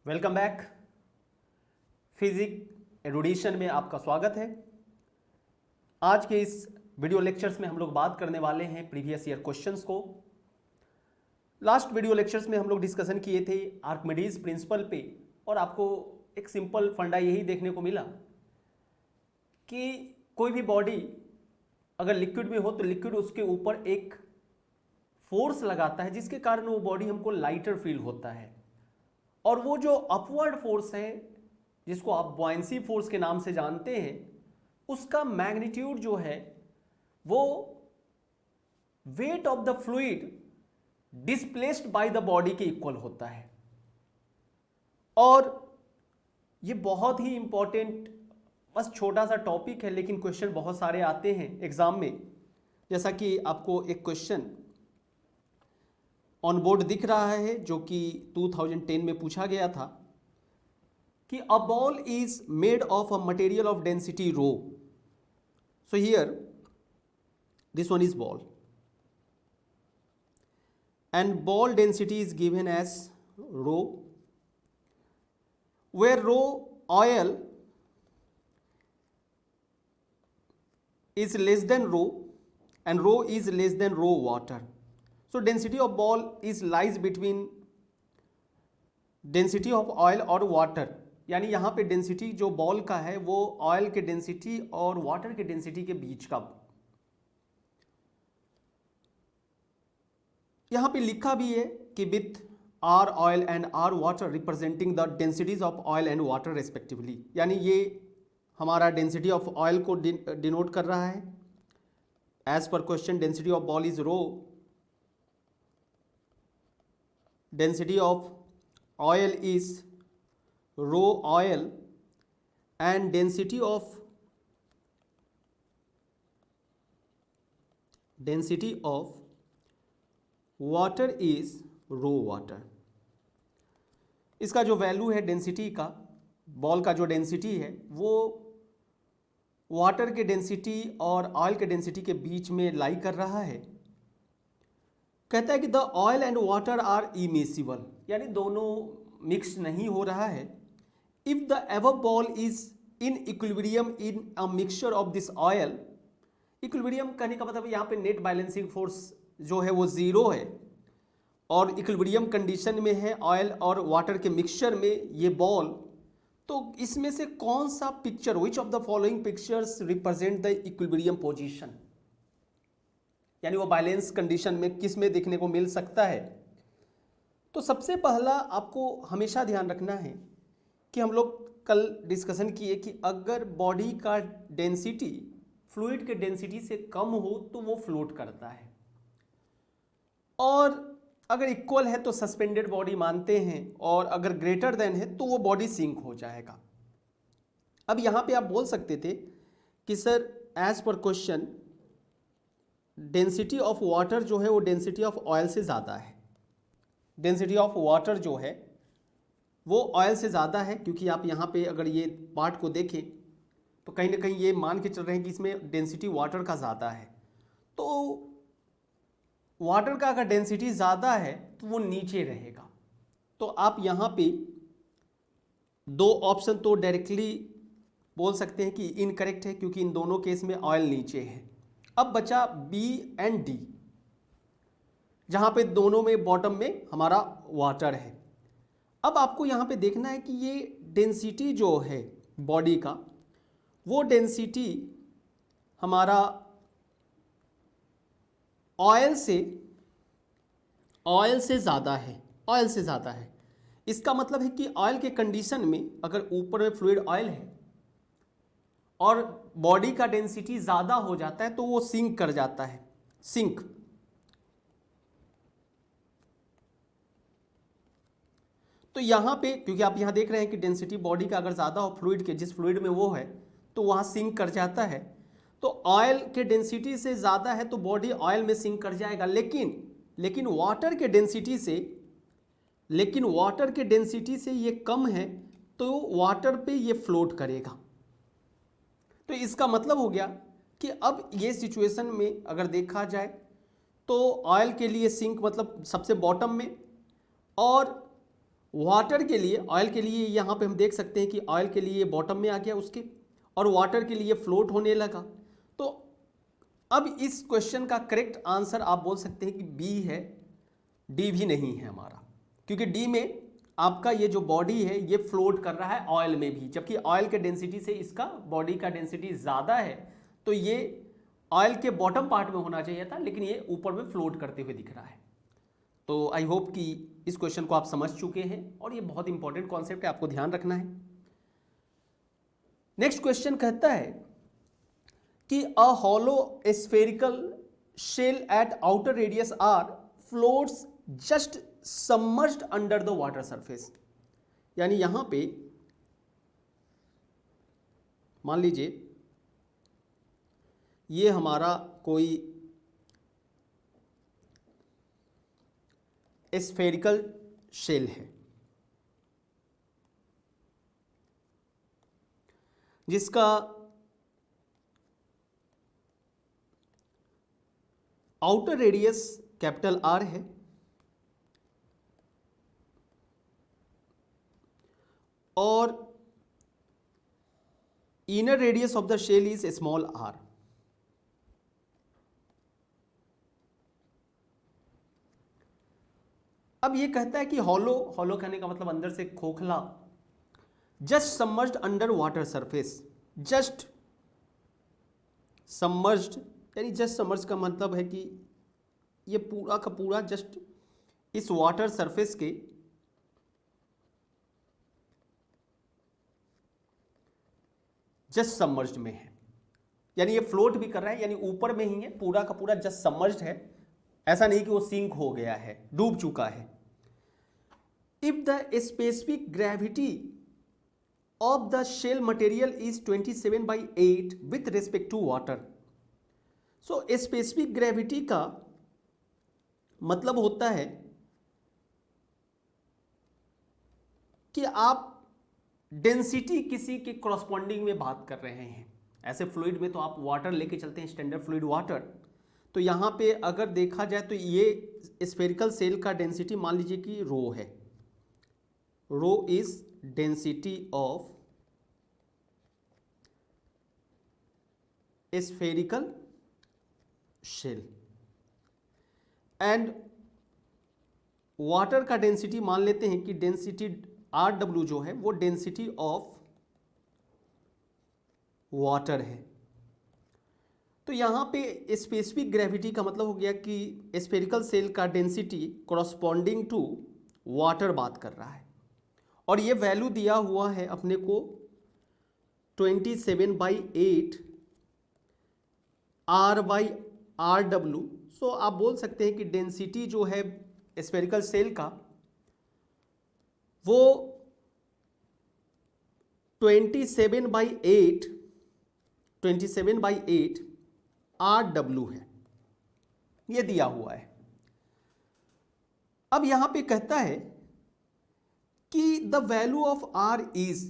Welcome back. Physics education में आपका स्वागत है। आज के इस वीडियो लेक्चर्स में हम लोग बात करने वाले हैं प्रीवियस ईयर क्वेश्चंस को। लास्ट वीडियो लेक्चर्स में हम लोग डिस्कशन किए थे आर्किमिडीज प्रिंसिपल पे, और आपको एक सिंपल फंडा यही देखने को मिला कि कोई भी बॉडी अगर लिक्विड में हो तो लिक्विड उसके ऊपर एक फोर्स लगाता है जिसके कारण वो बॉडी हमको लाइटर फील होता है। और वो जो अपवर्ड फोर्स है जिसको आप बॉयंसी फोर्स के नाम से जानते हैं, उसका मैग्नीट्यूड जो है वो wait of the fluid displaced by the body के इक्वल होता है। और ये बहुत ही इंपॉर्टेंट बस छोटा सा टॉपिक है, लेकिन क्वेश्चन बहुत सारे आते हैं एग्जाम में। जैसा कि आपको एक क्वेश्चन ऑन बोर्ड दिख रहा है जो कि 2010 में पूछा गया था कि a ball is made of a material of density rho. So here this one is ball and ball density is given as rho, where rho oil is less than rho and rho is less than rho water. So density of ball is lies between density of oil और water, यानी यहाँ पे density जो ball का है वो oil के density और वाटर के डेंसिटी के बीच का। यहाँ पे लिखा भी है कि with R oil and R water representing the densities of oil and water respectively, यानी ये हमारा डेंसिटी ऑफ ऑयल को डिनोट कर रहा है। As per question density of ball is rho, density of oil is rho oil and density of water is rho water. इसका जो value है डेंसिटी का, बॉल का जो डेंसिटी है वो वाटर के डेंसिटी और ऑयल के डेंसिटी के बीच में लाई कर रहा है। कहता है कि the oil and water are immiscible, यानी दोनों मिक्स नहीं हो रहा है। If the above ball is in equilibrium in a mixture of this oil, equilibrium कहने का मतलब यहाँ पे नेट बैलेंसिंग फोर्स जो है वो जीरो है और इक्विलिब्रियम कंडीशन में है ऑयल और वाटर के मिक्सचर में ये बॉल, तो इसमें से कौन सा picture, which of the following pictures represent the equilibrium position, यानी वो बैलेंस कंडीशन में किस में देखने को मिल सकता है। तो सबसे पहला आपको हमेशा ध्यान रखना है कि हम लोग कल डिस्कशन किए कि अगर बॉडी का डेंसिटी फ्लूइड के डेंसिटी से कम हो तो वो फ्लोट करता है, और अगर इक्वल है तो सस्पेंडेड बॉडी मानते हैं, और अगर ग्रेटर देन है तो वो बॉडी सिंक हो जाएगा। अब यहां पे आप बोल सकते थे कि sir as per question density of water जो है वो डेंसिटी ऑफ ऑयल से ज़्यादा है। डेंसिटी ऑफ वाटर जो है वो ऑयल से ज़्यादा है, क्योंकि आप यहाँ पे अगर ये पार्ट को देखें तो कहीं ना कहीं ये मान के चल रहे हैं कि इसमें डेंसिटी वाटर का ज़्यादा है। तो वाटर का अगर डेंसिटी ज़्यादा है तो वो नीचे रहेगा। तो आप यहाँ पे दो ऑप्शन तो डायरेक्टली बोल सकते हैं कि इनकरेक्ट है, क्योंकि इन दोनों केस में ऑयल नीचे है। अब बचा बी एंड डी, जहाँ पे दोनों में बॉटम में हमारा वाटर है। अब आपको यहाँ पे देखना है कि ये डेंसिटी जो है बॉडी का, वो डेंसिटी हमारा ऑयल से ज़्यादा है, ऑयल से ज़्यादा है। इसका मतलब है कि ऑयल के कंडीशन में अगर ऊपर में फ्लूइड ऑयल है और बॉडी का डेंसिटी ज़्यादा हो जाता है तो वो सिंक कर जाता है, सिंक। तो यहाँ पे क्योंकि आप यहाँ देख रहे हैं कि डेंसिटी बॉडी का अगर ज़्यादा हो फ्लूइड के, जिस फ्लूइड में वो है, तो वहाँ सिंक कर जाता है। तो ऑयल के डेंसिटी से ज़्यादा है तो बॉडी ऑयल में सिंक कर जाएगा, लेकिन वाटर के डेंसिटी से ये कम है तो वाटर पे ये फ्लोट करेगा। तो इसका मतलब हो गया कि अब ये सिचुएशन में अगर देखा जाए तो ऑयल के लिए सिंक मतलब सबसे बॉटम में, और वाटर के लिए, ऑयल के लिए यहाँ पे हम देख सकते हैं कि ऑयल के लिए बॉटम में आ गया उसके, और वाटर के लिए फ्लोट होने लगा। तो अब इस क्वेश्चन का करेक्ट आंसर आप बोल सकते हैं कि बी है, डी भी नहीं है हमारा, क्योंकि डी में आपका ये जो बॉडी है ये फ्लोट कर रहा है ऑयल में भी, जबकि ऑयल के डेंसिटी से इसका बॉडी का डेंसिटी ज़्यादा है, तो ये ऑयल के बॉटम पार्ट में होना चाहिए था, लेकिन ये ऊपर में फ्लोट करते हुए दिख रहा है। तो आई होप कि इस क्वेश्चन को आप समझ चुके हैं, और ये बहुत इंपॉर्टेंट कॉन्सेप्ट है, आपको ध्यान रखना है। नेक्स्ट क्वेश्चन कहता है कि a hollow spherical shell at outer radius R floats just submerged under the water surface. यानी यहां पे मान लीजिए ये हमारा कोई स्फेरिकल शेल है जिसका आउटर रेडियस कैपिटल आर है और inner radius of the shell is small R. अब ये कहता है कि हॉलो, हॉलो कहने का मतलब अंदर से खोखला, just submerged under water surface. Just submerged यानी जस्ट सबमर्ज्ड का मतलब है कि ये पूरा का पूरा जस्ट इस वाटर सरफेस के जस्ट सबमर्ज्ड में है, यानी ये फ्लोट भी कर रहा है, यानी ऊपर में ही है, पूरा का पूरा जस्ट सबमर्ज्ड है, ऐसा नहीं कि वो सिंक हो गया है, डूब चुका है। If the specific gravity of the shell material is 27/8 with respect to water. So specific gravity का मतलब होता है कि आप डेंसिटी किसी के कॉरस्पॉन्डिंग में बात कर रहे हैं। ऐसे फ्लूइड में तो आप वाटर लेके चलते हैं, स्टैंडर्ड फ्लूइड वाटर, तो यहाँ पे अगर देखा जाए तो ये स्फेरिकल सेल का डेंसिटी मान लीजिए कि रो है, rho is density of spherical shell, and water का डेंसिटी मान लेते हैं कि डेंसिटी RW जो है वो डेंसिटी ऑफ वाटर है। तो यहाँ पे स्पेसिफिक ग्रेविटी का मतलब हो गया कि स्फेरिकल सेल का डेंसिटी कॉरस्पॉन्डिंग टू वाटर बात कर रहा है, और ये वैल्यू दिया हुआ है अपने को 27/8 R/RW। सो आप बोल सकते हैं कि डेंसिटी जो है स्फेरिकल सेल का वो 27/8 RW है, ये दिया हुआ है। अब यहां पे कहता है कि the value of R is,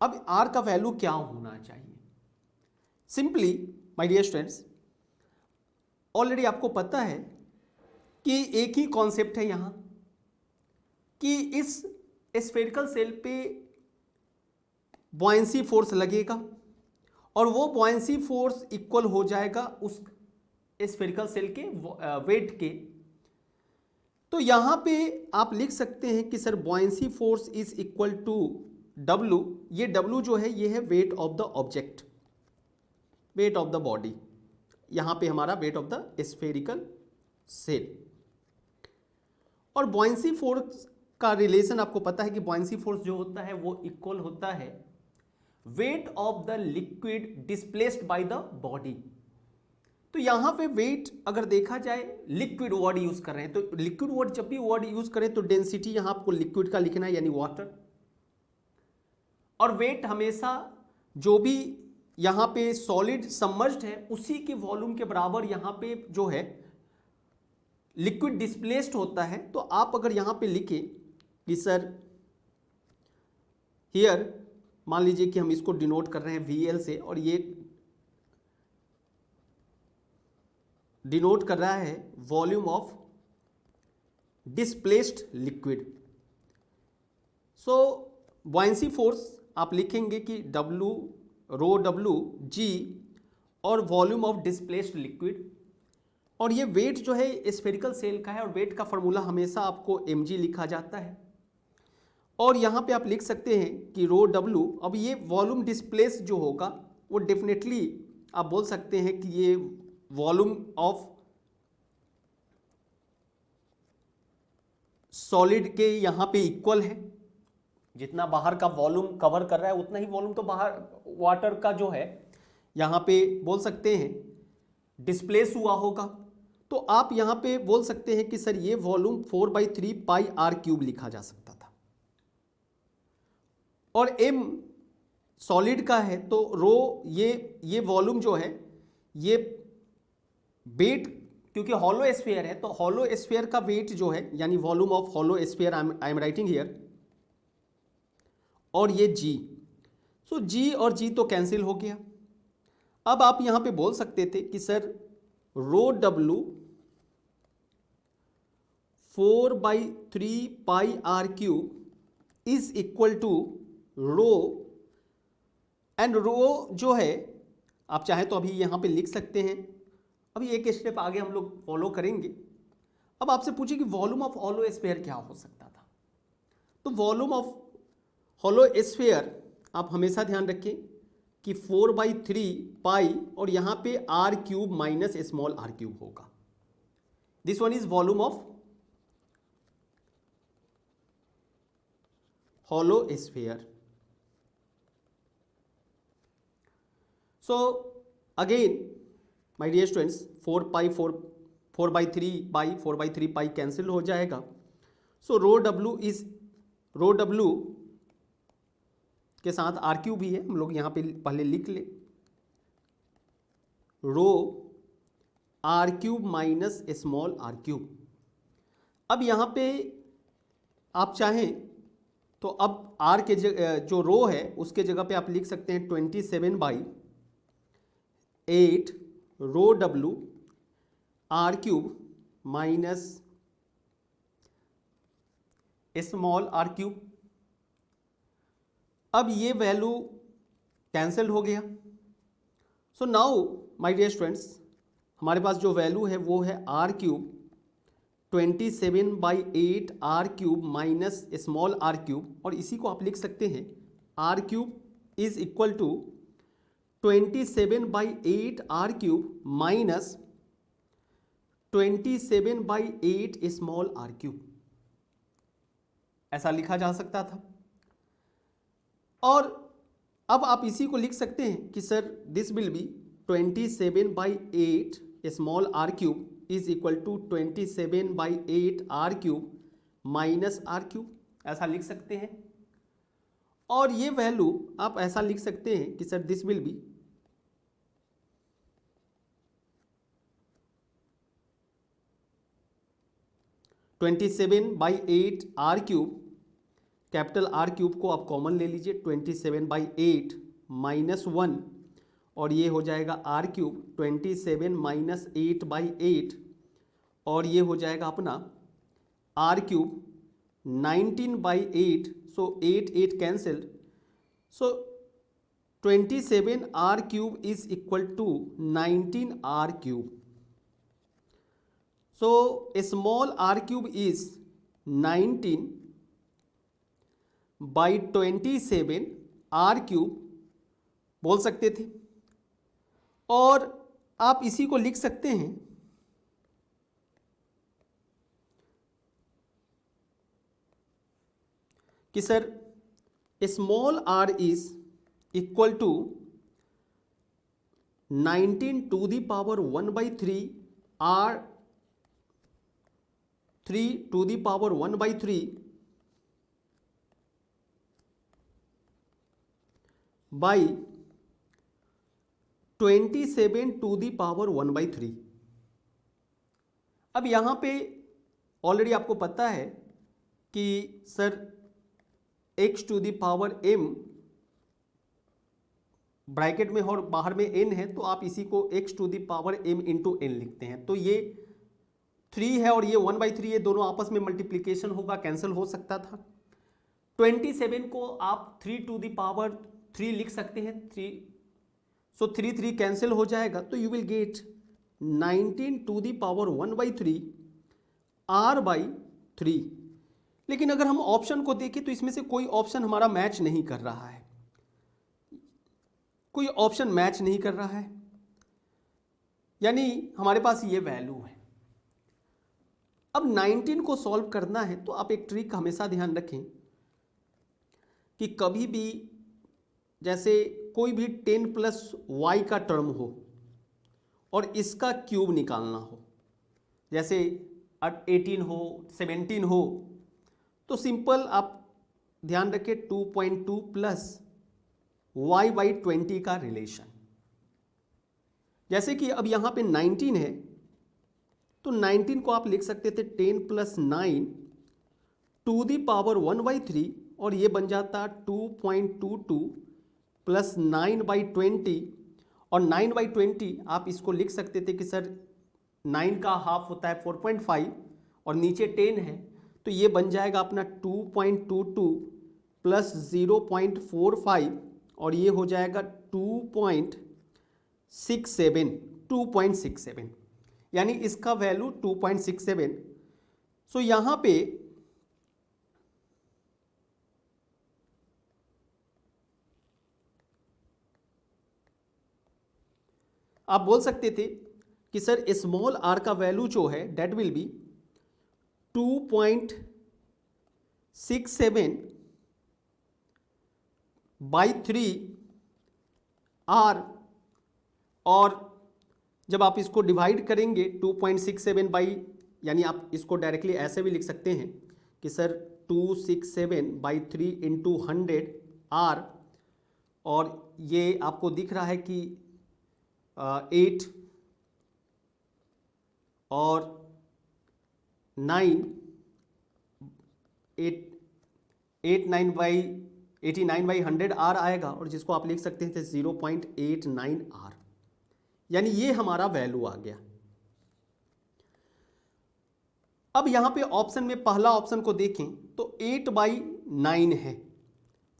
अब R का वैल्यू क्या होना चाहिए। Simply my dear students, already आपको पता है कि एक ही कॉन्सेप्ट है यहां कि इस स्फेरिकल सेल पे बॉयंसी फोर्स लगेगा और वो बॉयंसी फोर्स इक्वल हो जाएगा उस स्फेरिकल सेल के वेट के। तो यहां पे आप लिख सकते हैं कि sir buoyancy force is equal to W। ये W जो है ये है weight of the object, weight of the body, यहां पे हमारा weight of the spherical shell. और बॉयंसी फोर्स का रिलेशन आपको पता है कि बॉयंसी फोर्स जो होता है वो इक्वल होता है weight of the liquid displaced by the body. तो यहां पे वेट अगर देखा जाए, लिक्विड वर्ड यूज कर रहे हैं, तो लिक्विड वर्ड जब भी वर्ड यूज करें तो डेंसिटी यहां आपको लिक्विड का लिखना है यानी वाटर, और वेट हमेशा जो भी यहां पे सॉलिड सबमर्ज्ड है उसी के वॉल्यूम के बराबर यहां पे जो है लिक्विड डिस्प्लेस्ड होता है। तो आप अगर यहां पे लिखे कि सर हियर, मान लीजिए कि हम इसको डिनोट कर रहे हैं VL से, और ये डिनोट कर रहा है volume of displaced liquid. So buoyancy force आप लिखेंगे कि W रो W G और वॉल्यूम ऑफ डिस्प्लेस्ड लिक्विड, और ये वेट जो है स्फेरिकल सेल का है और वेट का फॉर्मूला हमेशा आपको mg लिखा जाता है। और यहाँ पे आप लिख सकते हैं कि रो W, अब ये वॉल्यूम डिस्प्लेस जो होगा वो डेफिनेटली आप बोल सकते हैं कि ये वॉल्यूम ऑफ सॉलिड के यहाँ पे इक्वल है। जितना बाहर का वॉल्यूम कवर कर रहा है उतना ही वॉल्यूम तो बाहर वाटर का जो है यहाँ पे बोल सकते हैं डिस्प्लेस हुआ होगा। तो आप यहाँ पे बोल सकते हैं कि सर ये वॉल्यूम 4/3 पाई आर क्यूब लिखा जा सकता था, और m सॉलिड का है तो रो ये वॉल्यूम जो है ये वेट, क्योंकि हॉलो स्फीयर है तो हॉलो स्फीयर का वेट जो है यानी volume of hollow sphere I am writing here, और ये g, सो g और g तो कैंसिल हो गया। अब आप यहां पे बोल सकते थे कि sir rho W 4/3 pi are cube is equal to rho, and rho जो है आप चाहे तो अभी यहां पे लिख सकते हैं, अभी एक स्टेप आगे हम लोग फॉलो करेंगे। अब आपसे पूछिए कि वॉल्यूम ऑफ हॉलो स्फीयर क्या हो सकता था, तो वॉल्यूम ऑफ हॉलो स्फीयर आप हमेशा ध्यान रखें कि 4/3 पाई और यहाँ पे r cube minus small are cube होगा। This one is volume of hollow sphere. So again my dear students 4/3 by 4/3 pi cancel हो जाएगा। सो रो W के साथ आर क्यूब भी है, हम लोग यहाँ पे पहले लिख ले rho r cube minus small are cube. अब यहाँ पे आप चाहें तो अब आर के जो रो है उसके जगह पे आप लिख सकते हैं 27/8 rho W R cube minus small are cube. अब ये वैल्यू कैंसिल हो गया। So now my dear students हमारे पास जो वैल्यू है वो है R cube 27/8 R cube minus small are cube, और इसी को आप लिख सकते हैं R cube is equal to 27/8 R cube minus 27/8 small are cube, ऐसा लिखा जा सकता था। और अब आप इसी को लिख सकते हैं कि sir this will be 27/8 small are cube is equal to 27/8 R cube minus R cube, ऐसा लिख सकते हैं। और ये वैल्यू आप ऐसा लिख सकते हैं कि sir this will be 27/8 R cube, capital R cube को आप कॉमन ले लीजिए 27/8 माइनस 1, और ये हो जाएगा आर क्यूब 27 माइनस 8/8, और ये हो जाएगा अपना R cube 19/8, so 8 cancel, so 27 R cube is equal to 19 R cube. So small are cube is 19/27 R cube बोल सकते थे। और आप इसी को लिख सकते हैं कि sir small R is equal to 19⁻⁴ R 3⁻⁴ by 27⁻⁴। अब यहाँ पे ऑलरेडी आपको पता है कि सर x⁻m ब्रैकेट में और बाहर में n है, तो आप इसी को x⁻m इंटू n लिखते हैं। तो ये 3 है और ये 1/3, ये दोनों आपस में मल्टीप्लीकेशन होगा, कैंसिल हो सकता था। 27 को आप 3 लिख सकते हैं, 3, सो 3 कैंसिल हो जाएगा, तो यू विल गेट 19⁻⁴ r/3। लेकिन अगर हम ऑप्शन को देखें तो इसमें से कोई ऑप्शन हमारा मैच नहीं कर रहा है, कोई ऑप्शन मैच नहीं कर रहा है, यानी हमारे पास ये वैल्यू है। अब 19 को सॉल्व करना है तो आप एक ट्रिक हमेशा ध्यान रखें कि कभी भी जैसे कोई भी 10 + y का टर्म हो और इसका क्यूब निकालना हो, जैसे 18 हो, 17 हो, तो सिंपल आप ध्यान रखें 2.2 + y/20 का रिलेशन। जैसे कि अब यहाँ पे 19 है तो 19 को आप लिख सकते थे 10 + 9 1/3 और ये बन जाता 2.22 + 9/20 और 9/20 आप इसको लिख सकते थे कि सर 9 का हाफ होता है 4.5 और नीचे 10 है, तो ये बन जाएगा अपना 2.22 + 0.45 और ये हो जाएगा 2.67, यानी इसका वैल्यू 2.67। सो यहाँ पे आप बोल सकते थे कि सर स्मॉल r का वैल्यू जो है डेट विल बी 2.67/3r, और जब आप इसको डिवाइड करेंगे 2.67 बाई, यानी आप इसको डायरेक्टली ऐसे भी लिख सकते हैं कि सर 267/3 × 100r, और ये आपको दिख रहा है कि 8 और 9 89/100r आएगा, और जिसको आप लिख सकते हैं 0.89r, यानी ये हमारा वैल्यू आ गया। अब यहां पे ऑप्शन में पहला ऑप्शन को देखें तो 8/9 है,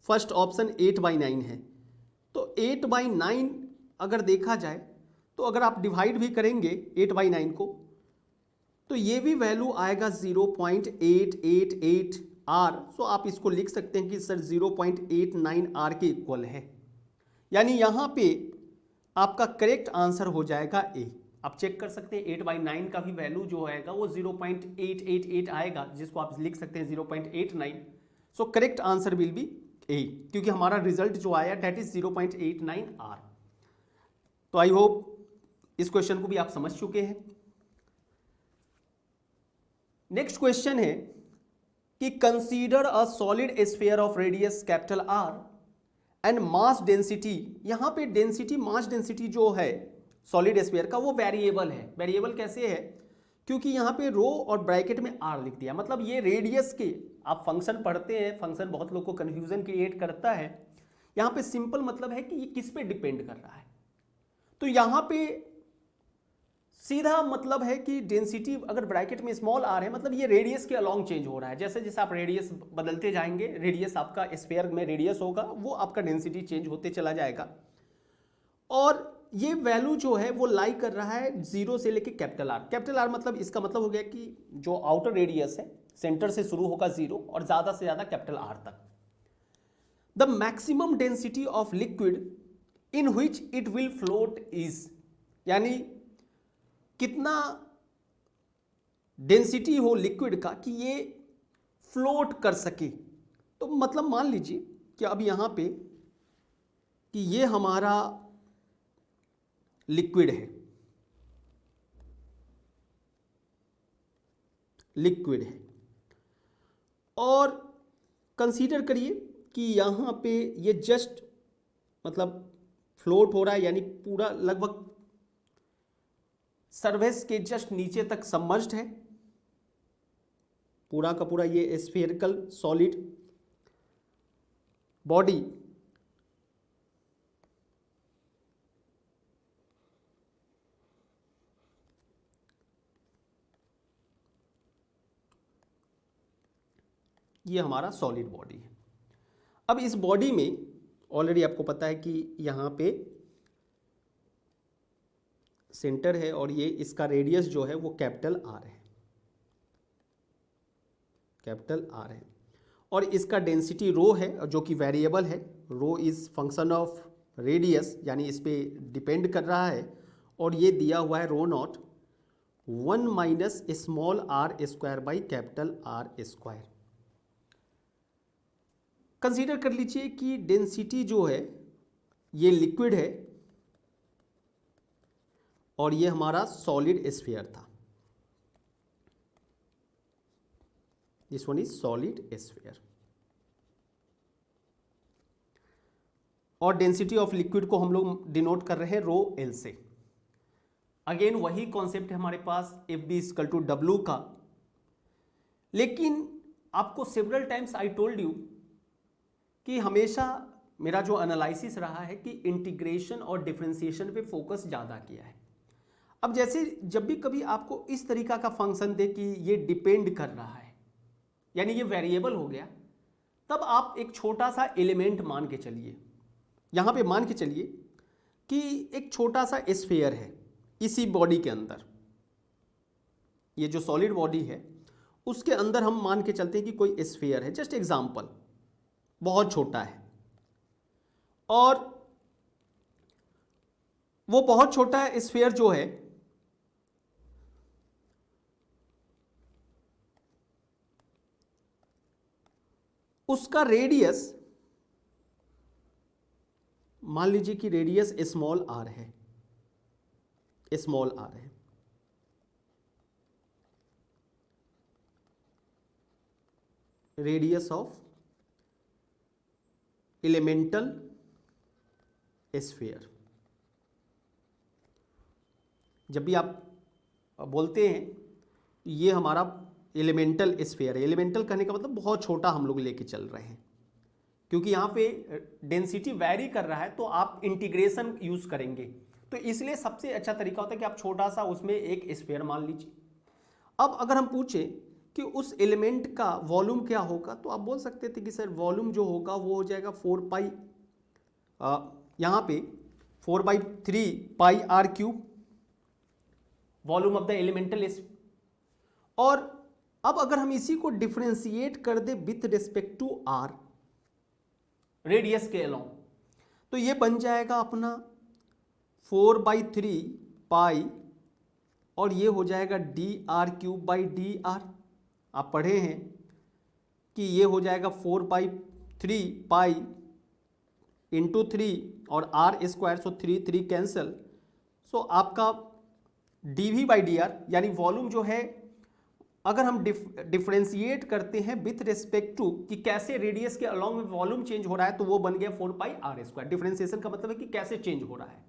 फर्स्ट ऑप्शन 8/9 है, तो 8/9 अगर देखा जाए तो अगर आप डिवाइड भी करेंगे 8/9 को तो ये भी वैल्यू आएगा 0.888r। सो आप इसको लिख सकते हैं कि सर 0.89r के इक्वल है, यानी यहां पे आपका करेक्ट आंसर हो जाएगा ए। आप चेक कर सकते हैं 8/9 का भी वैल्यू जो आएगा वो 0.888 आएगा, जिसको आप लिख सकते हैं 0.89। So correct answer will be A, क्योंकि हमारा रिजल्ट जो आया दैट इज 0.89r। तो आई होप इस क्वेश्चन को भी आप समझ चुके हैं। नेक्स्ट क्वेश्चन है कि consider a solid sphere of radius R and mass density. यहां पे डेंसिटी, मास डेंसिटी जो है सॉलिड स्फीयर का वो वेरिएबल है। वेरिएबल कैसे है? क्योंकि यहां पे रो और ब्रैकेट में r लिख दिया, मतलब ये रेडियस के आप फंक्शन पढ़ते हैं, फंक्शन बहुत लोग को कंफ्यूजन क्रिएट करता है। यहां पे सिंपल मतलब है कि ये किस पे डिपेंड कर रहा है, तो यहां पे सीधा मतलब है कि डेंसिटी अगर ब्रैकेट में स्मॉल r है मतलब ये रेडियस के अलॉन्ग चेंज हो रहा है। जैसे जैसे आप रेडियस बदलते जाएंगे, रेडियस आपका स्फीयर में रेडियस होगा, वो आपका डेंसिटी चेंज होते चला जाएगा। और ये वैल्यू जो है वो लाई कर रहा है 0 से लेके कैपिटल R मतलब इसका मतलब हो गया कि जो आउटर रेडियस है सेंटर से शुरू होगा 0 और ज्यादा से ज्यादा कैपिटल R तक। The maximum density of liquid in which it will float is, यानी कितना डेंसिटी हो लिक्विड का कि ये फ्लोट कर सके। तो मतलब मान लीजिए कि अब यहां पे कि ये हमारा लिक्विड है, और कंसीडर करिए कि यहां पे ये जस्ट मतलब फ्लोट हो रहा है, यानी पूरा लगभग सरफेस के जस्ट नीचे तक सबमर्ज्ड है, पूरा का पूरा ये स्फेरिकल सॉलिड बॉडी। ये हमारा सॉलिड बॉडी है। अब इस बॉडी में ऑलरेडी आपको पता है कि यहाँ पे सेंटर है और ये इसका रेडियस जो है वो कैपिटल आर है, कैपिटल आर है, और इसका डेंसिटी रो है जो कि वेरिएबल है। Rho is function of radius, यानी इस पे डिपेंड कर रहा है, और ये दिया हुआ है rho not 1 minus small are square by capital are square. Consider कर लीजिए कि डेंसिटी जो है ये लिक्विड है और ये हमारा सॉलिड स्फीयर था, this one is solid sphere, और डेंसिटी ऑफ लिक्विड को हम लोग डिनोट कर रहे हैं रो एल से। अगेन वही कॉन्सेप्ट है हमारे पास F B equal to W का, लेकिन आपको several times I told you कि हमेशा मेरा जो एनालिसिस रहा है कि इंटीग्रेशन और डिफरेंशिएशन पे फोकस ज़्यादा किया है। अब जैसे जब भी कभी आपको इस तरीका का फंक्शन दे कि ये डिपेंड कर रहा है, यानी ये वेरिएबल हो गया, तब आप एक छोटा सा एलिमेंट मान के चलिए, यहाँ पे मान के चलिए कि एक छोटा सा स्फीयर है इसी बॉडी के अंदर, ये जो सॉलिड बॉडी है उसके अंदर हम मान के चलते हैं कि कोई स्फीयर है, जस्ट एग्जाम्पल, बहुत छोटा है, और वो बहुत छोटा स्फीयर जो है उसका रेडियस, मान लीजिए कि रेडियस स्मॉल आर है, स्मॉल आर है, रेडियस ऑफ एलिमेंटल स्फीयर। जब भी आप बोलते हैं ये हमारा एलिमेंटल स्फीयर है, एलिमेंटल कहने का मतलब बहुत छोटा हम लोग लेके चल रहे हैं, क्योंकि यहाँ पे डेंसिटी वैरी कर रहा है तो आप इंटीग्रेशन यूज करेंगे, तो इसलिए सबसे अच्छा तरीका होता है कि आप छोटा सा उसमें एक स्फीयर मान लीजिए। अब अगर हम पूछें कि उस एलिमेंट का वॉल्यूम क्या होगा, तो आप बोल सकते थे कि सर वॉल्यूम जो होगा वो हो जाएगा 4 पाई, यहाँ पे 4/3 pi are cube, volume of the elemental. और अब अगर हम इसी को डिफरेंशिएट कर दे with respect to r, radius के अलोंग, तो ये बन जाएगा अपना 4/3 पाई, और ये हो जाएगा dr³ dr। आप पढ़े हैं कि ये हो जाएगा 4/3 पाई इंटू 3 और r स्क्वायर, सो 3 कैंसल, सो आपका dv/dr, यानी वॉल्यूम जो है अगर हम डिफरेंशिएट करते हैं विथ रिस्पेक्ट टू कि कैसे रेडियस के अलोंग में वॉल्यूम चेंज हो रहा है, तो वो बन गया 4πr²। डिफरेंशिएशन का मतलब है कि कैसे चेंज हो रहा है,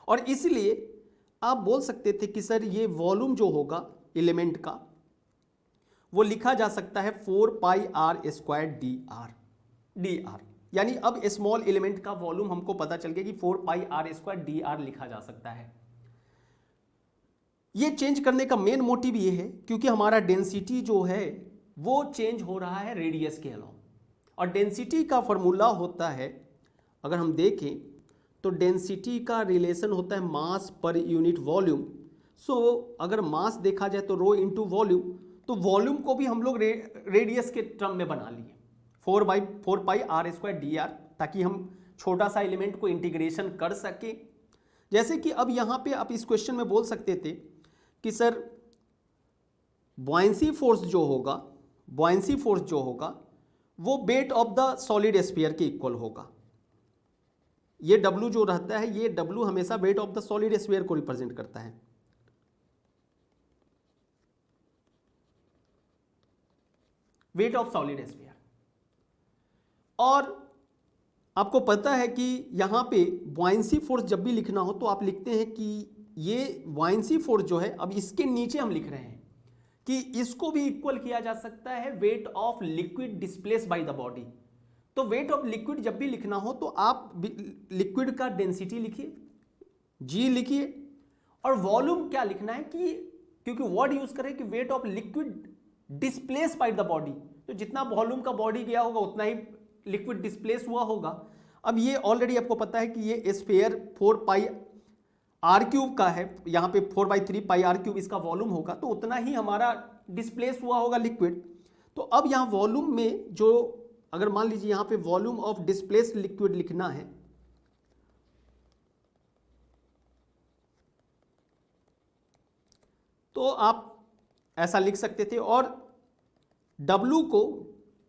और इसलिए आप बोल सकते थे कि सर ये वॉल्यूम जो होगा एलिमेंट का वो लिखा जा सकता है 4πr² dr, यानी अब स्मॉल एलिमेंट का वॉल्यूम हमको पता चल गया कि 4πr² dr लिखा जा सकता है। ये चेंज करने का मेन मोटिव ये है क्योंकि हमारा डेंसिटी जो है वो चेंज हो रहा है रेडियस के अलावा, और डेंसिटी का फॉर्मूला होता है, अगर हम देखें तो डेंसिटी का रिलेशन होता है मास पर यूनिट वॉल्यूम। सो अगर मास देखा जाए तो रो इंटू वॉल्यूम, तो वॉल्यूम को भी हम लोग रेडियस के टर्म में बना लिए 4/4πr² dr, ताकि हम छोटा सा एलिमेंट को इंटीग्रेशन कर सके। जैसे कि अब यहाँ पे आप इस क्वेश्चन में बोल सकते थे कि सर बॉयंसी फोर्स जो होगा वो wait of the solid sphere के इक्वल होगा। ये W जो रहता है, ये W हमेशा wait of the solid sphere को रिप्रेजेंट करता है। वेट ऑफ सॉलिड स्फीयर, और आपको पता है कि यहाँ पे बॉयंसी फोर्स जब भी लिखना हो तो आप लिखते हैं कि ये बॉयंसी फोर्स जो है, अब इसके नीचे हम लिख रहे हैं कि इसको भी इक्वल किया जा सकता है weight of liquid displace by the body. तो वेट ऑफ लिक्विड जब भी लिखना हो तो आप लिक्विड का डेंसिटी लिखिए, G लिखिए, और वॉल्यूम क्या लिखना है कि क्योंकि वर्ड यूज करें कि weight of liquid displace by the body, तो जितना वॉल्यूम का बॉडी गया होगा उतना ही लिक्विड डिस्प्लेस हुआ होगा। अब ये ऑलरेडी आपको पता है कि ये स्फीयर 4 पाई आर क्यूब का है, यहाँ पे 4/3 पाई आर क्यूब इसका वॉल्यूम होगा, तो उतना ही हमारा डिस्प्लेस हुआ होगा लिक्विड। तो अब यहाँ वॉल्यूम में जो, अगर मान लीजिए यहाँ पे वॉल्यूम ऑफ डिस्प्लेस लिक्विड लिखना है, तो आप ऐसा लिख सकते थे, और W को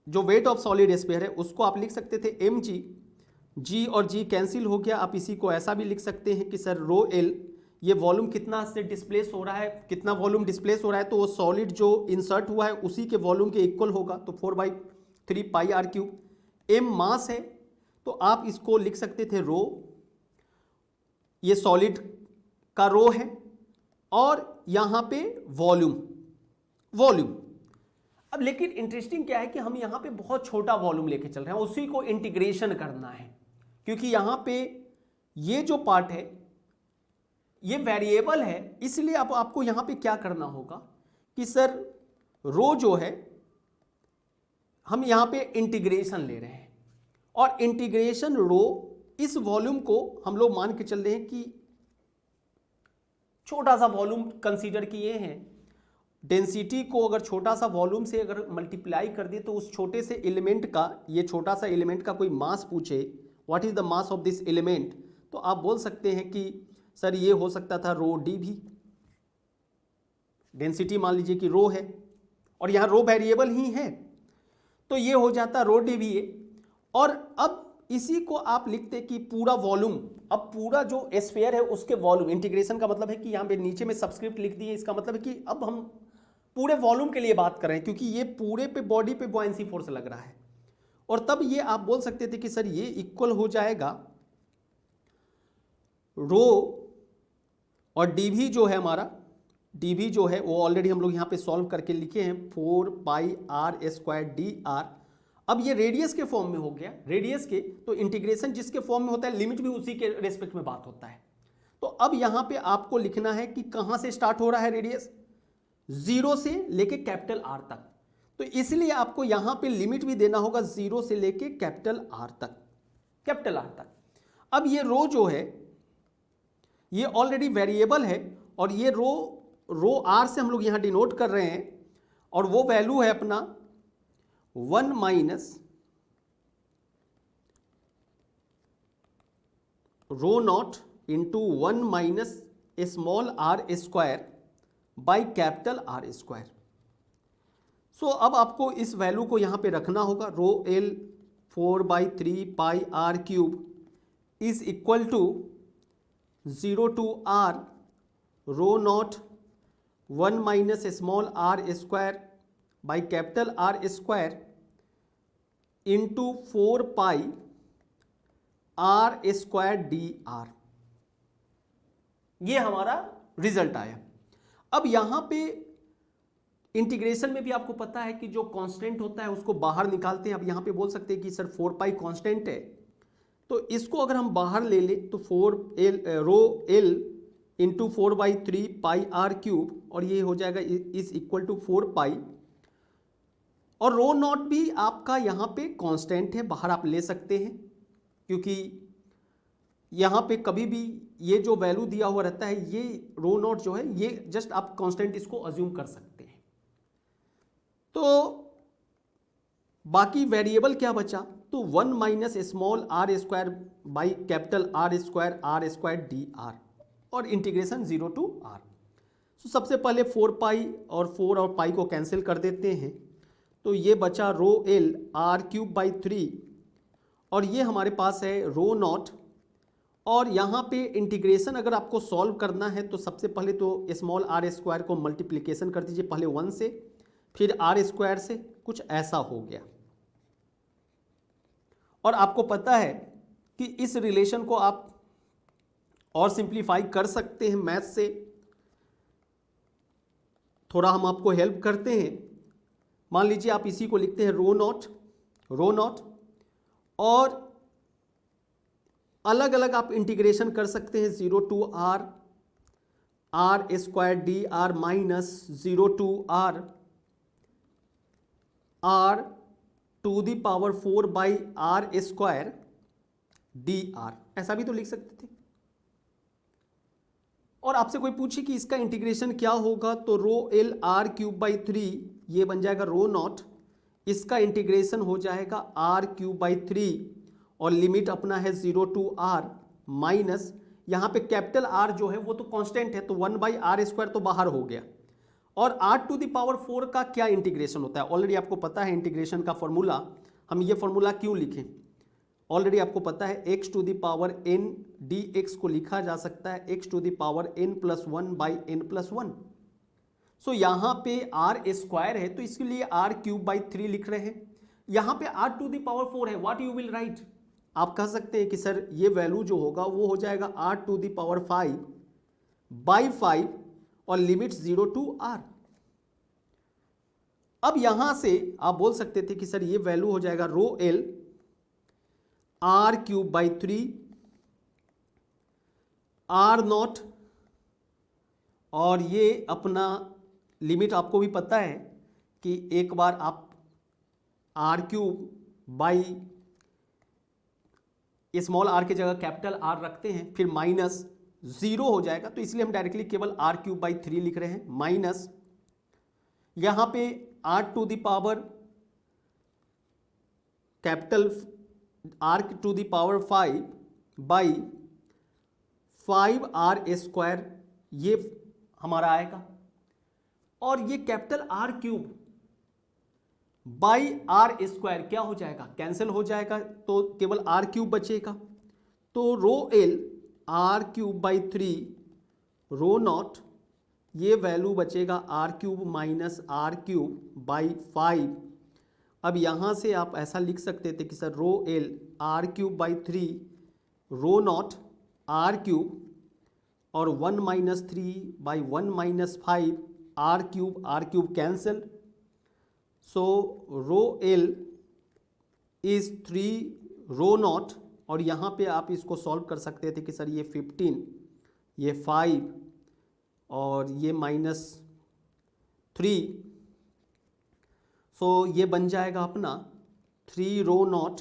जो वेट ऑफ सॉलिड स्फीयर है उसको आप लिख सकते थे mg, g और g कैंसिल हो गया। आप इसी को ऐसा भी लिख सकते हैं कि सर रो l, ये वॉल्यूम कितना से डिस्प्लेस हो रहा है, कितना वॉल्यूम डिस्प्लेस हो रहा है, तो वो सॉलिड जो इंसर्ट हुआ है उसी के वॉल्यूम के इक्वल होगा, तो 4/3 पाई आर क्यूब। m मास है, तो आप इसको लिख सकते थे रो, ये सॉलिड का रो है, और यहाँ पे वॉल्यूम। अब लेकिन इंटरेस्टिंग क्या है कि हम यहाँ पे बहुत छोटा वॉल्यूम लेके चल रहे हैं, उसी को इंटीग्रेशन करना है, क्योंकि यहाँ पे ये जो पार्ट है ये वेरिएबल है, इसलिए अब आपको यहाँ पे क्या करना होगा कि सर रो जो है हम यहाँ पे इंटीग्रेशन ले रहे हैं, और इंटीग्रेशन रो, इस वॉल्यूम को हम लोग मान के चल रहे हैं कि छोटा सा वॉल्यूम कंसीडर किए हैं। डेंसिटी को अगर छोटा सा वॉल्यूम से अगर मल्टीप्लाई कर दे, तो उस छोटे से एलिमेंट का, ये छोटा सा एलिमेंट का कोई मास पूछे, what is the mass of this element, तो आप बोल सकते हैं कि सर ये हो सकता था रो डी भी। डेंसिटी मान लीजिए कि रो है, और यहाँ रो वेरिएबल ही है, तो ये हो जाता रो डी भी है। और अब इसी को आप लिखते कि पूरा वॉल्यूम, अब पूरा जो स्फीयर है उसके वॉल्यूम, इंटीग्रेशन का मतलब है कि यहाँ पे नीचे में सबस्क्रिप्ट लिख दिए, इसका मतलब है कि अब हम पूरे वॉल्यूम के लिए बात कर रहे हैं, क्योंकि ये पूरे पे बॉडी पे बॉयंसी फोर्स लग रहा है। और तब ये आप बोल सकते थे कि सर ये इक्वल हो जाएगा रो, और dv जो है हमारा, dv जो है वो ऑलरेडी हम लोग यहाँ पे सॉल्व करके लिखे हैं 4 pi r square d are. अब ये रेडियस के फॉर्म में हो गया, रेडियस के, तो इंटीग्रेशन जिसके फॉर्म में होता है, लिमिट भी उसी के रेस्पेक्ट में बात होता है। तो अब यहाँ पे आपको लिखना है कि कहाँ से स्टार्ट हो रहा है रेडियस, 0 से लेके कैपिटल आर तक, तो इसलिए आपको यहाँ पे लिमिट भी देना होगा 0 से लेके कैपिटल आर तक। अब ये रो जो है ये ऑलरेडी वेरिएबल है, और ये रो आर से हम लोग यहाँ डिनोट कर रहे हैं, और वो वैल्यू है अपना 1 minus rho not into 1 minus small are square by capital are square. So अब आपको इस वैल्यू को यहाँ पे रखना होगा, rho L 4/3 pi are cube is equal to 0 to r rho not 1 minus small are square by capital are square into 4 pi r square d r. ये हमारा रिजल्ट आया। अब यहां पे इंटीग्रेशन में भी आपको पता है कि जो कांस्टेंट होता है उसको बाहर निकालते हैं। अब यहां पे बोल सकते हैं कि सर 4 पाई कांस्टेंट है, तो इसको अगर हम बाहर ले लें तो rho L into 4/3 pi are cube, और ये हो जाएगा इज इक्वल टू 4 पाई, और रो नॉट भी आपका यहाँ पे कांस्टेंट है, बाहर आप ले सकते हैं, क्योंकि यहाँ पे कभी भी ये जो वैल्यू दिया हुआ रहता है, ये रो नॉट जो है ये जस्ट आप कांस्टेंट इसको अज्यूम कर सकते हैं। तो बाकी वेरिएबल क्या बचा, तो 1 minus small are square by capital are square d R, और इंटीग्रेशन 0 टू आर। तो सबसे पहले 4 पाई और 4 और पाई को कैंसिल कर देते हैं, तो ये बचा रो एल आर क्यूब बाई 3, और ये हमारे पास है रो नॉट। और यहाँ पे इंटीग्रेशन अगर आपको सॉल्व करना है तो सबसे पहले तो स्मॉल आर स्क्वायर को मल्टीप्लिकेशन कर दीजिए, पहले 1 से फिर आर स्क्वायर से, कुछ ऐसा हो गया। और आपको पता है कि इस रिलेशन को आप और सिंप्लीफाई कर सकते हैं मैथ से, थोड़ा हम आपको हेल्प करते हैं। मान लीजिए आप इसी को लिखते हैं रो नॉट, और अलग अलग आप इंटीग्रेशन कर सकते हैं 0 to R square d R minus 0 to R to the power 4 by R square d R, ऐसा भी तो लिख सकते थे। और आपसे कोई पूछे कि इसका इंटीग्रेशन क्या होगा, तो rho L R cube by 3 ये बन जाएगा रो नॉट, इसका इंटीग्रेशन हो जाएगा आर क्यूब बाई 3 और लिमिट अपना है 0 टू आर माइनस, यहाँ पे कैपिटल आर जो है वो तो कांस्टेंट है, तो 1 बाई आर स्क्वायर तो बाहर हो गया। और आर टू द पावर 4 का क्या इंटीग्रेशन होता है, ऑलरेडी आपको पता है इंटीग्रेशन का फॉर्मूला। हम ये फॉर्मूला क्यों लिखें, ऑलरेडी आपको पता है x to the power n dx को लिखा जा सकता है x to the power n plus 1 by n plus 1। So यहाँ पे आर स्क्वायर है तो इसके लिए आर क्यूब बाई 3 लिख रहे हैं। यहाँ पे आर टू द पावर 4 है, व्हाट यू विल राइट, आप कह सकते हैं कि सर ये वैल्यू जो होगा वो हो जाएगा R to the power 5 by 5 और लिमिट 0 टू आर। अब यहां से आप बोल सकते थे कि सर ये वैल्यू हो जाएगा rho L R cube by 3 R naught, और ये अपना लिमिट आपको भी पता है कि एक बार आप R cube by small R की जगह कैपिटल आर रखते हैं फिर माइनस 0 हो जाएगा, तो इसलिए हम डायरेक्टली केवल आर क्यूब बाई 3 लिख रहे हैं माइनस यहाँ पे R to the power capital R to the power 5 by 5 R square ये हमारा आएगा, और ये capital R cube by R square क्या हो जाएगा, कैंसिल हो जाएगा, तो केवल आर क्यूब बचेगा। तो rho L R cube by 3 rho naught ये वैल्यू बचेगा R cube minus R cube by 5। अब यहाँ से आप ऐसा लिख सकते थे कि sir rho L R cube by 3 rho naught R cube और 1 minus 3 by 1 minus 5 R cube cancel, so rho L is 3 rho naught, और यहाँ पे आप इसको सॉल्व कर सकते थे कि सर ये 15 ये 5 और ये माइनस 3, सो ये बन जाएगा अपना 3 रो नॉट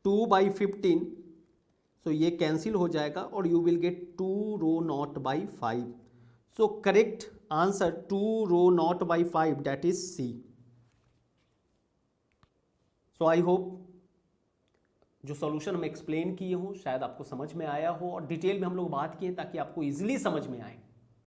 2 बाई 15, सो ये कैंसिल हो जाएगा और you will get 2 rho naught by 5। So correct answer 2 rho naught by 5 that is C. So I hope जो सॉल्यूशन हम एक्सप्लेन किए हों शायद आपको समझ में आया हो और डिटेल में हम लोग बात किए ताकि आपको इजीली समझ में आए।